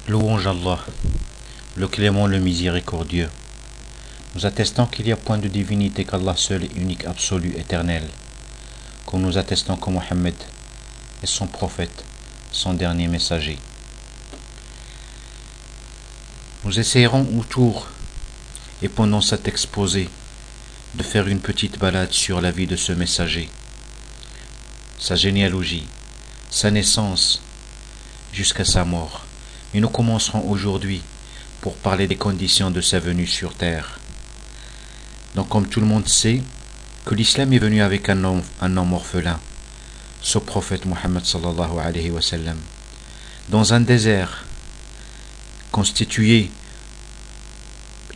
Louange à Allah, le clément, le miséricordieux. Nous attestons qu'il n'y a point de divinité qu'Allah seul et unique, absolu, éternel. Comme nous attestons que Mohammed est son prophète, son dernier messager. Nous essayerons autour et pendant cet exposé de faire une petite balade sur la vie de ce messager, sa généalogie, sa naissance jusqu'à sa mort. Et nous commencerons aujourd'hui pour parler des conditions de sa venue sur terre. Donc comme tout le monde sait que l'islam est venu avec un homme orphelin, ce prophète Mohammed sallallahu alayhi wa sallam, dans un désert constitué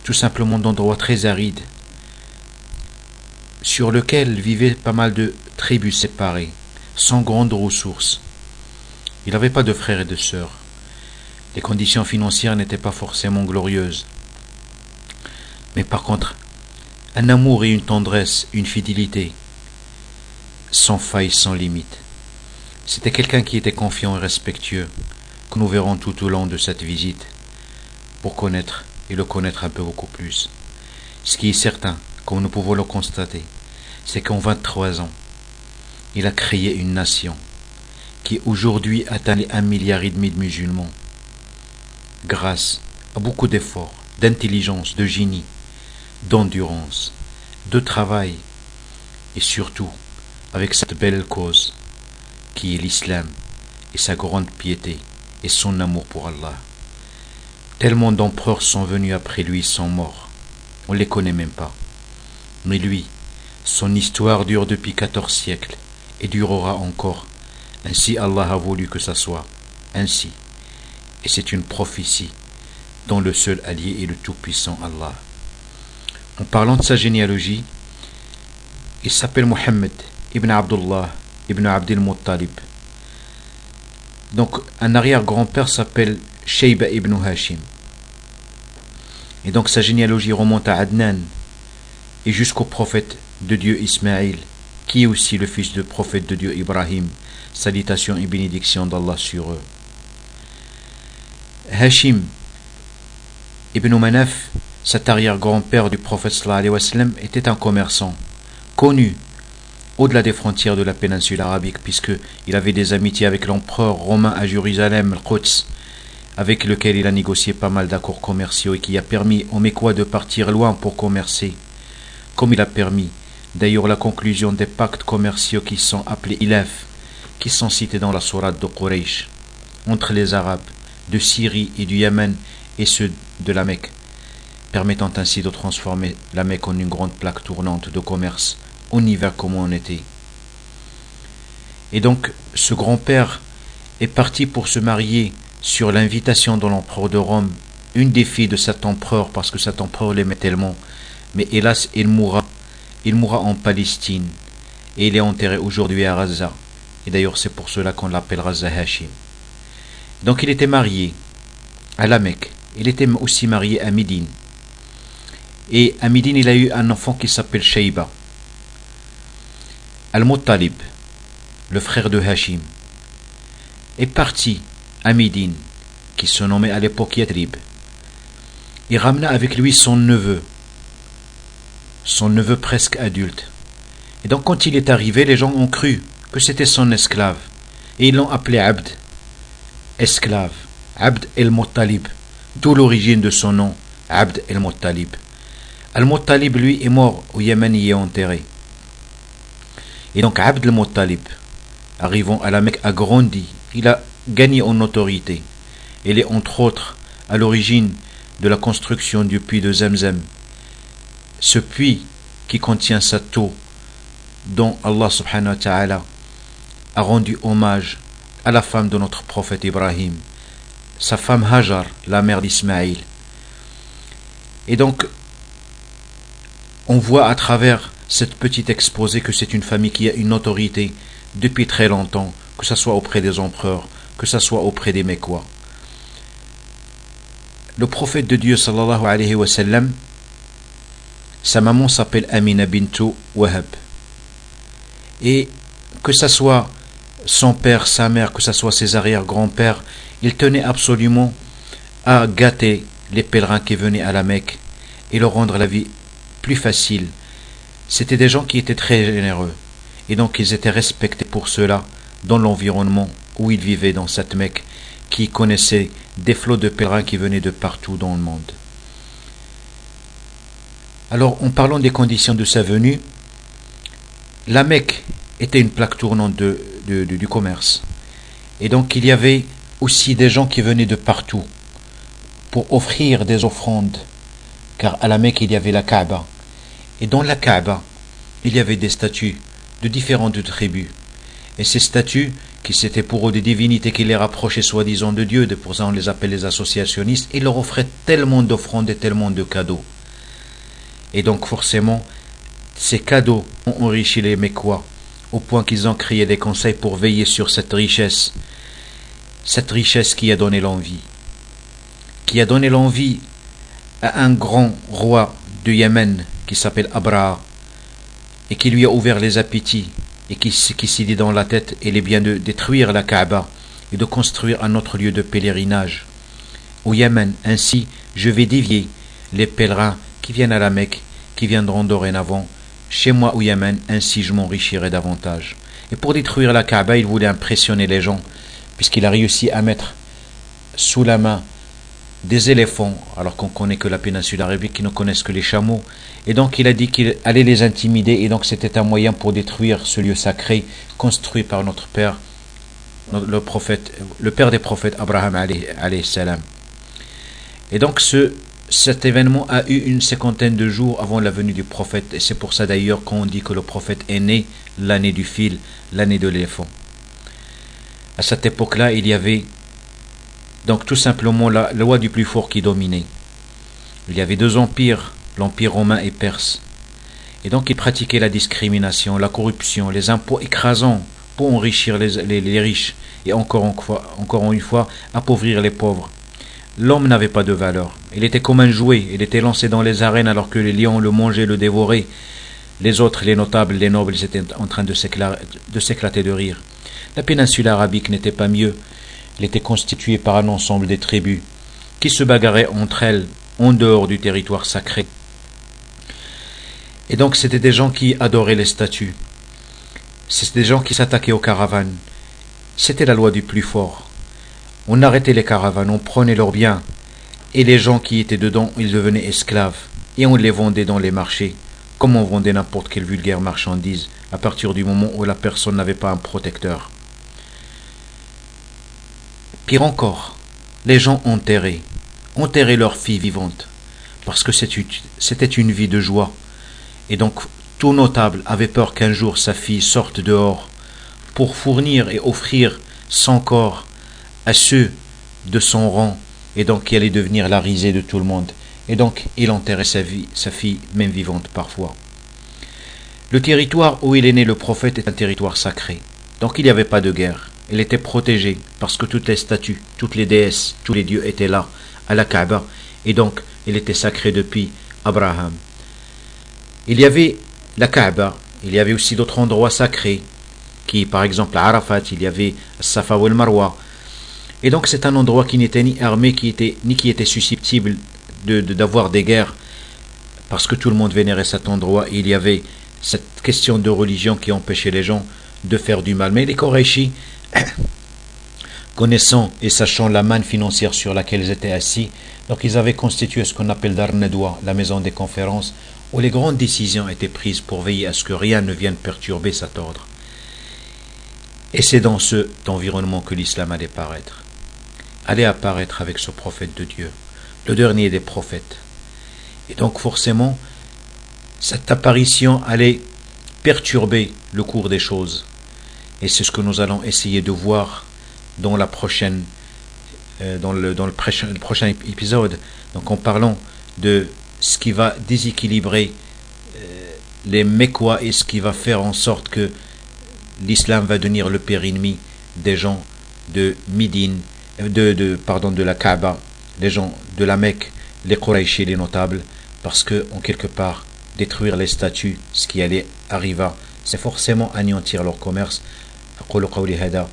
tout simplement d'endroits très arides, sur lequel vivaient pas mal de tribus séparées, sans grandes ressources. Il n'avait pas de frères et de sœurs. Les conditions financières n'étaient pas forcément glorieuses. Mais par contre, un amour et une tendresse, une fidélité, sans faille, sans limite. C'était quelqu'un qui était confiant et respectueux, que nous verrons tout au long de cette visite, pour connaître et le connaître un peu beaucoup plus. Ce qui est certain, comme nous pouvons le constater, c'est qu'en 23 ans, il a créé une nation qui aujourd'hui atteint les 1,5 milliard de musulmans, grâce à beaucoup d'efforts, d'intelligence, de génie, d'endurance, de travail, et surtout avec cette belle cause qui est l'islam et sa grande piété et son amour pour Allah. Tellement d'empereurs sont venus après lui, sont morts. On ne les connaît même pas. Mais lui, son histoire dure depuis 14 siècles et durera encore. Ainsi Allah a voulu que ça soit ainsi. Et c'est une prophétie dont le seul allié est le tout-puissant Allah. En parlant de sa généalogie, il s'appelle Mohammed ibn Abdullah ibn Abdul Muttalib. Donc un arrière-grand-père s'appelle Shayba ibn Hashim. Et donc sa généalogie remonte à Adnan et jusqu'au prophète de Dieu Ismaïl, qui est aussi le fils du prophète de Dieu Ibrahim. Salutations et bénédictions d'Allah sur eux. Hashim ibn Manaf, cet arrière-grand-père du prophète sallallahu alayhi wa sallam, était un commerçant connu au-delà des frontières de la péninsule arabique, puisqu'il avait des amitiés avec l'empereur romain à Jérusalem, Al-Quds, avec lequel il a négocié pas mal d'accords commerciaux et qui a permis aux Mécois de partir loin pour commercer, comme il a permis d'ailleurs la conclusion des pactes commerciaux qui sont appelés Ilaf, qui sont cités dans la sourate de Quraysh, entre les Arabes de Syrie et du Yémen et ceux de la Mecque, permettant ainsi de transformer la Mecque en une grande plaque tournante de commerce, en hiver comme en été. Et donc, ce grand-père est parti pour se marier sur l'invitation de l'empereur de Rome, une des filles de cet empereur, parce que cet empereur l'aimait tellement. Mais hélas, il mourra en Palestine, et il est enterré aujourd'hui à Raza. Et d'ailleurs, c'est pour cela qu'on l'appelle Raza Hashim. Donc, il était marié à la Mecque. Il était aussi marié à Médine. Et à Médine, il a eu un enfant qui s'appelle Shayba. Al-Muttalib, le frère de Hashim, est parti à Médine, qui se nommait à l'époque Yatrib. Il ramena avec lui son neveu presque adulte. Et donc quand il est arrivé, les gens ont cru que c'était son esclave. Et ils l'ont appelé Abd, esclave, Abd el-Muttalib, d'où l'origine de son nom, Abd el-Muttalib. Al-Muttalib, lui, est mort au Yémen, y est enterré. Et donc Abd el-Muttalib, arrivant à la Mecque, a grandi, il a gagné en autorité. Il est entre autres à l'origine de la construction du puits de Zamzam. Ce puits qui contient cette eau dont Allah subhanahu wa ta'ala a rendu hommage à la femme de notre prophète Ibrahim, sa femme Hajar, la mère d'Ismaïl. Et donc, on voit à travers cette petite exposé que c'est une famille qui a une autorité depuis très longtemps, que ce soit auprès des empereurs, que ce soit auprès des Mécois. Le prophète de Dieu sallallahu alayhi wa sallam, sa maman s'appelle Amina bintu Wahab. Et que ce soit son père, sa mère, que ce soit ses arrière-grands-pères, ils tenaient absolument à gâter les pèlerins qui venaient à la Mecque et leur rendre la vie plus facile. C'étaient des gens qui étaient très généreux, et donc ils étaient respectés pour cela dans l'environnement où ils vivaient dans cette Mecque, qui connaissait des flots de pèlerins qui venaient de partout dans le monde. Alors, en parlant des conditions de sa venue, la Mecque était une plaque tournante du commerce. Et donc, il y avait aussi des gens qui venaient de partout pour offrir des offrandes, car à la Mecque, il y avait la Kaaba. Et dans la Kaaba, il y avait des statues de différentes tribus. Et ces statues, qui c'était pour eux des divinités qui les rapprochaient soi-disant de Dieu, pour ça on les appelle les associationnistes, ils leur offraient tellement d'offrandes et tellement de cadeaux. Et donc forcément, ces cadeaux ont enrichi les Mécois, au point qu'ils ont créé des conseils pour veiller sur cette richesse qui a donné l'envie. Qui a donné l'envie à un grand roi du Yémen qui s'appelle Abraha, et qui lui a ouvert les appétits, et qui s'est dit dans la tête, il est bien de détruire la Kaaba, et de construire un autre lieu de pèlerinage au Yémen. Ainsi, je vais dévier les pèlerins qui viennent à la Mecque, qui viendront dorénavant chez moi au Yémen, ainsi je m'enrichirai davantage. Et pour détruire la Kaaba, il voulait impressionner les gens, puisqu'il a réussi à mettre sous la main des éléphants, alors qu'on connaît que la péninsule arabique, qui ne connaissent que les chameaux. Et donc il a dit qu'il allait les intimider, et donc c'était un moyen pour détruire ce lieu sacré construit par notre père, le père des prophètes, Abraham alayhi salam. Et donc cet événement a eu une cinquantaine de jours avant la venue du prophète, et c'est pour ça d'ailleurs qu'on dit que le prophète est né l'année du fil, l'année de l'éléphant. À cette époque-là, il y avait donc tout simplement la loi du plus fort qui dominait. Il y avait deux empires, l'empire romain et perse. Et donc ils pratiquaient la discrimination, la corruption, les impôts écrasants pour enrichir les riches et encore une fois appauvrir les pauvres. L'homme n'avait pas de valeur. Il était comme un jouet. Il était lancé dans les arènes alors que les lions le mangeaient, le dévoraient. Les autres, les notables, les nobles, ils étaient en train de s'éclater de rire. La péninsule arabique n'était pas mieux. Elle était constituée par un ensemble de tribus qui se bagarraient entre elles en dehors du territoire sacré. Et donc c'était des gens qui adoraient les statues. C'était des gens qui s'attaquaient aux caravanes. C'était la loi du plus fort. On arrêtait les caravanes, on prenait leurs biens, et les gens qui étaient dedans, ils devenaient esclaves, et on les vendait dans les marchés, comme on vendait n'importe quelle vulgaire marchandise, à partir du moment où la personne n'avait pas un protecteur. Pire encore, les gens enterraient leurs filles vivantes, parce que c'était une vie de joie, et donc tout notable avait peur qu'un jour sa fille sorte dehors pour fournir et offrir son corps à ceux de son rang, et donc qui allait devenir la risée de tout le monde. Et donc il enterrait sa fille, même vivante parfois. Le territoire où il est né le prophète est un territoire sacré. Donc il n'y avait pas de guerre. Il était protégé parce que toutes les statues, toutes les déesses, tous les dieux étaient là, à la Kaaba. Et donc il était sacré depuis Abraham. Il y avait la Kaaba, il y avait aussi d'autres endroits sacrés, qui par exemple à Arafat, il y avait Safa ou el Marwa. Et donc c'est un endroit qui n'était ni armé, ni qui était susceptible d'avoir des guerres, parce que tout le monde vénérait cet endroit. Et il y avait cette question de religion qui empêchait les gens de faire du mal. Mais les Qurayshis, connaissant et sachant la manne financière sur laquelle ils étaient assis, donc ils avaient constitué ce qu'on appelle Dar Nadwa, la maison des conférences, où les grandes décisions étaient prises pour veiller à ce que rien ne vienne perturber cet ordre. Et c'est dans cet environnement que l'islam allait apparaître avec ce prophète de Dieu, le dernier des prophètes. Et donc forcément, cette apparition allait perturber le cours des choses. Et c'est ce que nous allons essayer de voir dans le prochain épisode. Donc en parlant de ce qui va déséquilibrer les Mécois et ce qui va faire en sorte que l'islam va devenir le pire ennemi des gens de Médine, de la Kaaba, les gens de la Mecque, les Qurayshis, les notables, parce que en quelque part détruire les statues, ce qui allait arriver, c'est forcément anéantir leur commerce. أقول قولي هذا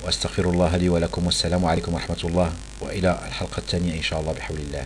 وأستغفر الله لي ولكم والسلام عليكم ورحمة الله وإلى الحلقة الثانية إن شاء الله بحول الله.